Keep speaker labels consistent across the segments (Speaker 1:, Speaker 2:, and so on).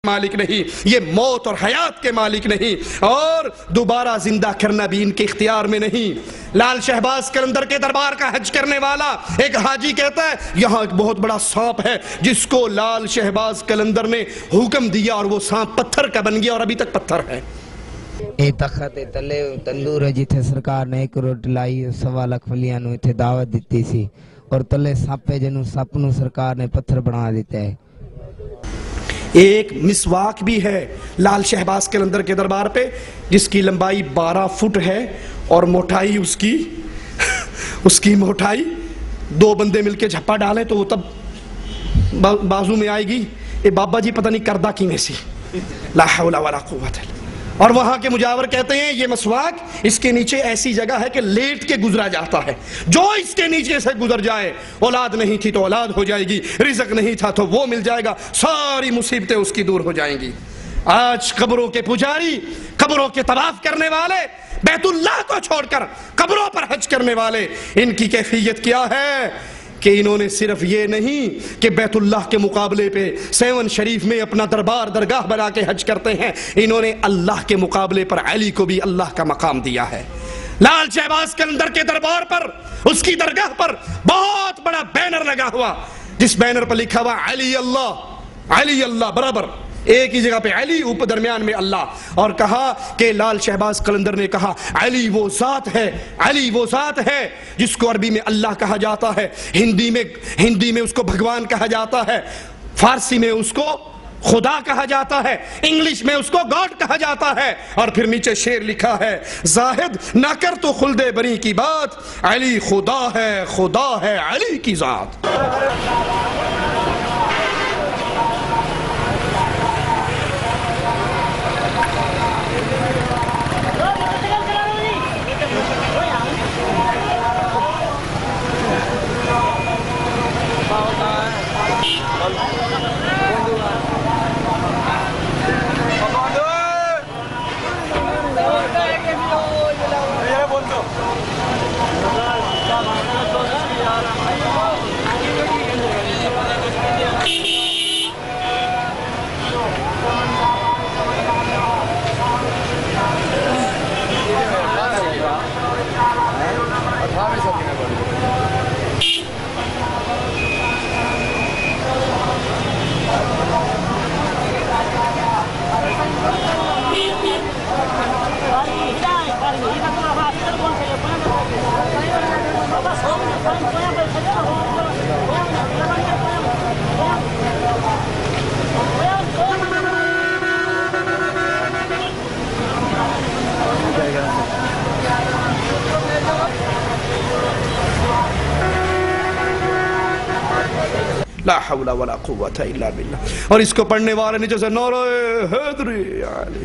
Speaker 1: مالک نہیں، یہ موت اور حیات کے مالک نہیں، اور دوبارہ زندہ کرنا بھی ان کے اختیار میں نہیں۔ لال شہباز قلندر کے دربار کا حج کرنے والا ایک حاجی کہتا ہے یہاں ایک بہت بڑا سانپ ہے جس کو لال شہباز قلندر نے حکم دیا اور وہ سانپ پتھر کا بن گیا اور ابھی تک پتھر ہے۔
Speaker 2: اے تخت تلے تندور ہے جتھے سرکار نے 1 روٹی لائی 1.25 لاکھ ولیاں نو اتھے دعوت دیتی سی، اور تلے سانپے جنوں سپ نو سرکار نے پتھر بنا دیتا ہے۔
Speaker 1: ایک مسواک بھی ہے لال شہباز قلندر کے دربار پہ جس کی لمبائی 12 فٹ ہے اور موٹائی اس کی موٹائی 2 بندے مل کے جھپا ڈالیں تو وہ تب بازو میں آئے گی۔ اے بابا جی پتہ نہیں کردہ کی میں سی، لا حول ولا قوت الا۔ اور وہاں کے مجاور کہتے ہیں یہ مسواک اس کے نیچے ایسی جگہ ہے کہ لیٹ کے گزرا جاتا ہے، جو اس کے نیچے سے گزر جائے، اولاد نہیں تھی تو اولاد ہو جائے گی، رزق نہیں تھا تو وہ مل جائے گا، ساری مصیبتیں اس کی دور ہو جائیں گی۔ آج قبروں کے پجاری، قبروں کے طواف کرنے والے، بیت اللہ کو چھوڑ کر قبروں پر حج کرنے والے، ان کی کیفیت کیا ہے کہ انہوں نے صرف یہ نہیں کہ بیت اللہ کے مقابلے پہ 7 شریف میں اپنا دربار درگاہ بنا کے حج کرتے ہیں، انہوں نے اللہ کے مقابلے پر علی کو بھی اللہ کا مقام دیا ہے۔ لال شہباز قلندر کے دربار پر، اس کی درگاہ پر بہت بڑا بینر لگا ہوا جس بینر پر لکھا ہوا علی اللہ برابر، ایک ہی جگہ پہ علی، اوپر درمیان میں اللہ، اور کہا کہ لال شہباز قلندر نے کہا علی وہ ذات ہے، علی وہ ذات ہے جس کو عربی میں اللہ کہا جاتا ہے، ہندی میں اس کو بھگوان کہا جاتا ہے، فارسی میں اس کو خدا کہا جاتا ہے، انگلش میں اس کو گاڈ کہا جاتا ہے، اور پھر نیچے شعر لکھا ہے زاہد نہ کر تو خلد بری کی بات، علی خدا ہے علی کی ذات۔ لا حول ولا قوت الا باللہ، اور اس کو پڑھنے والے نے جیسے نعرہ حیدری علی،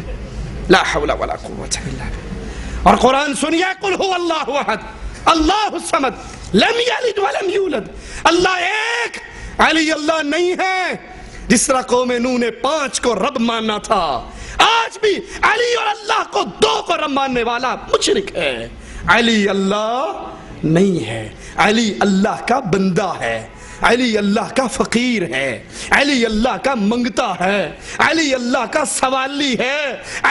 Speaker 1: لا حول ولا قوت الا باللہ۔ اور قرآن سنیے قل هو اللہ احد اللہ الصمد لم یلد ولم یولد، اللہ ایک، علی اللہ نہیں ہے، جس طرح قوم نوح نے 5 کو رب ماننا تھا، آج بھی علی اور اللہ کو 2 کو رب ماننے والا مشرک ہے۔ علی اللہ نہیں ہے، علی اللہ کا بندہ ہے، علی اللہ کا فقیر ہے، علی اللہ کا منگتا ہے، علی اللہ کا سوالی ہے،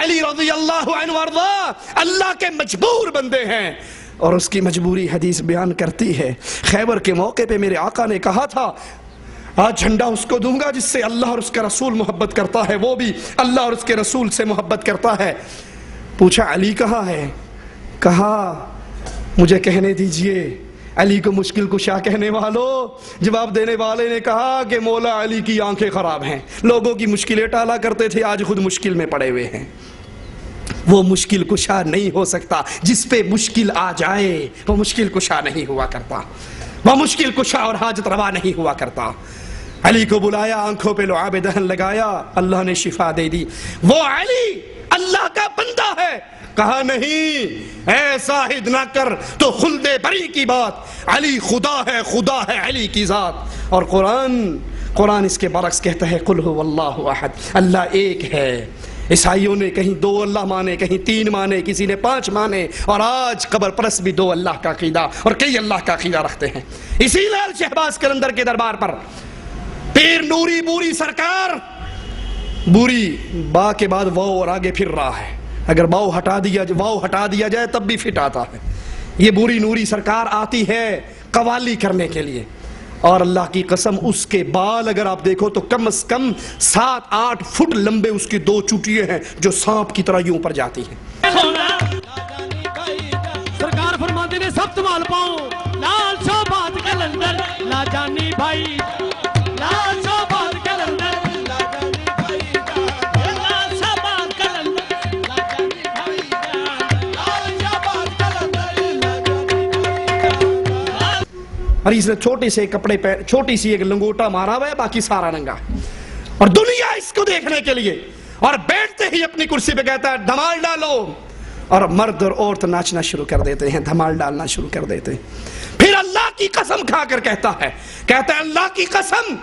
Speaker 1: علی رضی اللہ عنہ وارضا اللہ کے مجبور بندے ہیں، اور اس کی مجبوری حدیث بیان کرتی ہے۔ خیبر کے موقع پہ میرے آقا نے کہا تھا آج جھنڈا اس کو دوں گا جس سے اللہ اور اس کا رسول محبت کرتا ہے، وہ بھی اللہ اور اس کے رسول سے محبت کرتا ہے۔ پوچھا علی کہاں ہے؟ کہا مجھے کہنے دیجئے علی کو مشکل کشا کہنے والوں۔ جواب دینے والے نے کہا کہ مولا علی کی آنکھیں خراب ہیں، لوگوں کی مشکلیں ٹالا کرتے تھے، آج خود مشکل میں پڑے ہوئے ہیں۔ وہ مشکل کشا نہیں ہو سکتا، جس پہ مشکل آ جائے وہ مشکل کشا نہیں ہوا کرتا، وہ مشکل کشا اور حاجت روا نہیں ہوا کرتا۔ علی کو بلایا، آنکھوں پہ لعاب دہن لگایا، اللہ نے شفا دے دی۔ وہ علی اللہ کا بندہ ہے، کہا نہیں اے زاہد نہ کر تو خلد بری کی بات، علی خدا ہے علی کی ذات۔ اور قرآن اس کے برعکس کہتا ہے قل هو اللہ احد، اللہ ایک ہے۔ عیسائیوں نے کہیں 2 اللہ مانے، کہیں 3 مانے، کسی نے 5 مانے، اور آج قبر پرست بھی 2 اللہ کا عقیدہ اور کئی اللہ کا عقیدہ رکھتے ہیں۔ اسی لال شہباز قلندر کے دربار پر پیر نوری بوری سرکار بوری با کے بعد واو اور آگے پھر رہا ہے، اگر واو ہٹا دیا جائے تب بھی فٹ آتا ہے۔ یہ بوری نوری سرکار آتی ہے قوالی کرنے کے لیے، اور اللہ کی قسم اس کے بال اگر آپ دیکھو تو کم از کم 7-8 فٹ لمبے اس کی 2 چوٹیاں ہیں جو سانپ کی طرح یوں پر جاتی ہیں۔
Speaker 3: سرکار فرماتے نے سب تمال پاؤ لال شوبات کلندر لا جانی بھائی، لال شوبات کلندر لا جانی بھائی، لال شوبات کلندر لا جانی بھائی، لال شوبات کلندر لا جانی بھائی۔
Speaker 1: اور اس نے چھوٹے سے کپڑے پہن، چھوٹی سی ایک لنگوٹا مارا ہوا ہے، باقی سارا ننگا، اور دنیا اس کو دیکھنے کے لیے، اور بیٹھتے ہی اپنی کرسی پہ کہتا ہے دھمال ڈالو، اور مرد اور عورت ناچنا شروع کر دیتے ہیں، دھمال ڈالنا شروع کر دیتے ہیں۔ پھر اللہ کی قسم کھا کر کہتا ہے اللہ کی قسم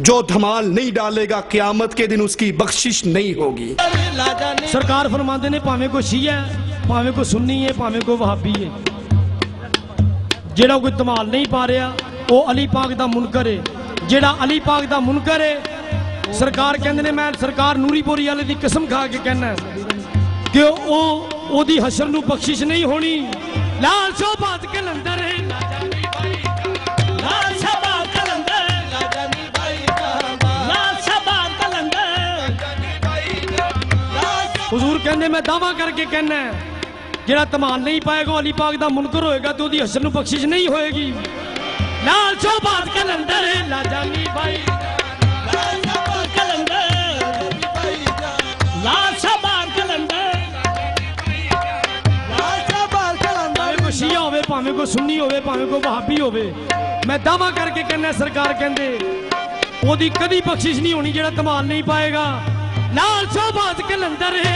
Speaker 1: جو دھمال نہیں ڈالے گا قیامت کے دن اس کی بخشش نہیں ہوگی۔
Speaker 3: سرکار فرماتے نے پاویں کو شیعہ ہے، پاویں کو سنی ہے، پاویں کو وہابی ہے، جیڑا کوئی دھمال نہیں پا رہا وہ علی پاک دا منکر ہے، جیڑا علی پاک دا منکر ہے سرکار کہندے نے میں سرکار نوری پوری والے دی قسم کھا کے کہنا ہے کہ او دی حشر نو بخشش نہیں ہونی۔ لال شوبات کلندر ہے لا جانی بھائی، لال شوبات کلندر لا جانی بھائی، لال شوبات کلندر لا جانی بھائی۔ حضور کہندے میں دعویٰ کر کے کہنا ہے جڑا تمال نہیں پائے گا علی پاک دا منکر ہوئے گا تو دی حشر نو بخشش نہیں ہوئے گی۔ لال شوبات کلندر ہے لا جانی بھائی، لال شوبات کلندر لال شوبات کلندر، شیعہ ہوئے پاویں کو سنی ہوئے پاویں کو وہابی ہوئے، میں دعویٰ کر کے کہنا ہے سرکار کہندے وہ دی کدی بخشش نہیں ہونی جڑا تمال نہیں پائے گا۔ لال شوبات کلندر ہے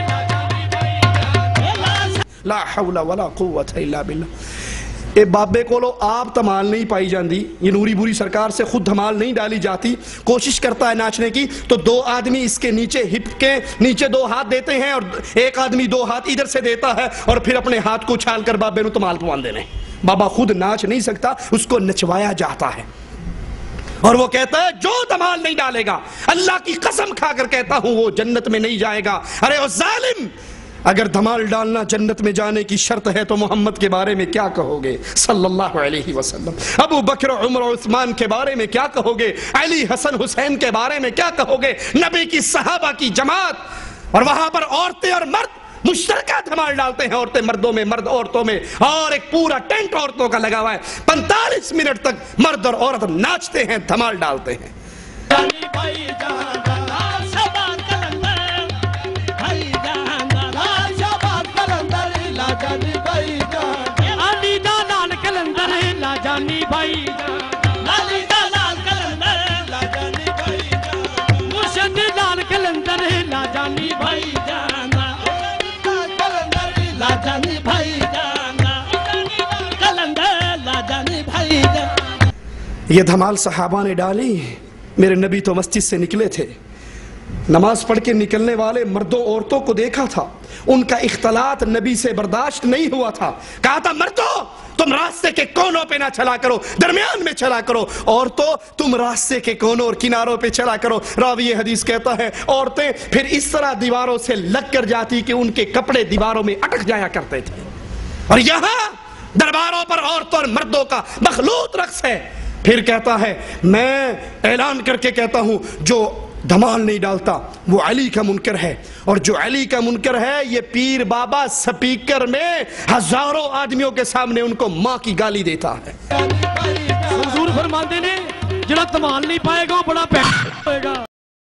Speaker 1: لا حول ولا قوت الا باللہ۔ اے بابے کولو آپ دھمال نہیں پائی جاندی، یہ نوری بوری سرکار سے خود دھمال نہیں ڈالی جاتی، کوشش کرتا ہے ناچنے کی تو 2 آدمی اس کے نیچے ہپ کے نیچے 2 ہاتھ دیتے ہیں، اور ایک آدمی 2 ہاتھ ادھر سے دیتا ہے اور پھر اپنے ہاتھ کو چھال کر بابے نو دھمال پوان دینے۔ بابا خود ناچ نہیں سکتا، اس کو نچوایا جاتا ہے، اور وہ کہتا ہے جو دھمال نہیں ڈالے گا اللہ کی قسم کھا کر کہتا ہوں وہ جنت میں نہیں جائے گا۔ ارے او ظالم، اگر دھمال ڈالنا جنت میں جانے کی شرط ہے تو محمد کے بارے میں کیا کہو گے صلی اللہ علیہ وسلم؟ ابو بکر عمر و عثمان کے بارے میں کیا کہو گے؟ علی حسن حسین کے بارے میں کیا کہو گے؟ نبی کی صحابہ کی جماعت، اور وہاں پر عورتیں اور مرد مشترکہ دھمال ڈالتے ہیں، عورتیں مردوں میں، مرد عورتوں میں، اور ایک پورا ٹینٹ عورتوں کا لگا ہوا ہے، 45 منٹ تک مرد اور عورت ناچتے ہیں، دھمال ڈالتے ہیں۔
Speaker 3: علی دا لال کلندر لا جانی بھائی، علی دا لال کلندر لا جانی بھائی، مرشد لال کلندر لا جانی بھائی جانا، لا جانی بھائی جانا، کلندر لا جانی بھائی جانا۔
Speaker 1: یہ دھمال صحابہ نے ڈالی، میرے نبی تو مسجد سے نکلے تھے، نماز پڑھ کے نکلنے والے مردوں عورتوں کو دیکھا تھا، ان کا اختلاط نبی سے برداشت نہیں ہوا تھا، کہا تھا مردوں تم راستے کے کونوں پہ نہ چلا کرو، درمیان میں چلا کرو، عورتوں تم راستے کے کونوں اور کناروں پہ چلا کرو۔ راوی حدیث کہتا ہے عورتیں پھر اس طرح دیواروں سے لگ کر جاتی کہ ان کے کپڑے دیواروں میں اٹک جایا کرتے تھے، اور یہاں درباروں پر عورتوں اور مردوں کا مخلوط رقص ہے۔ پھر کہتا ہے میں اعلان کر کے کہتا ہوں جو دھمال نہیں ڈالتا وہ علی کا منکر ہے، اور جو علی کا منکر ہے یہ پیر بابا سپیکر میں ہزاروں آدمیوں کے سامنے ان کو ماں کی گالی دیتا ہے۔
Speaker 3: حضور فرماتے نے جڑا دھمال نہیں پائے گا وہ بڑا پیغام ہوئے گا۔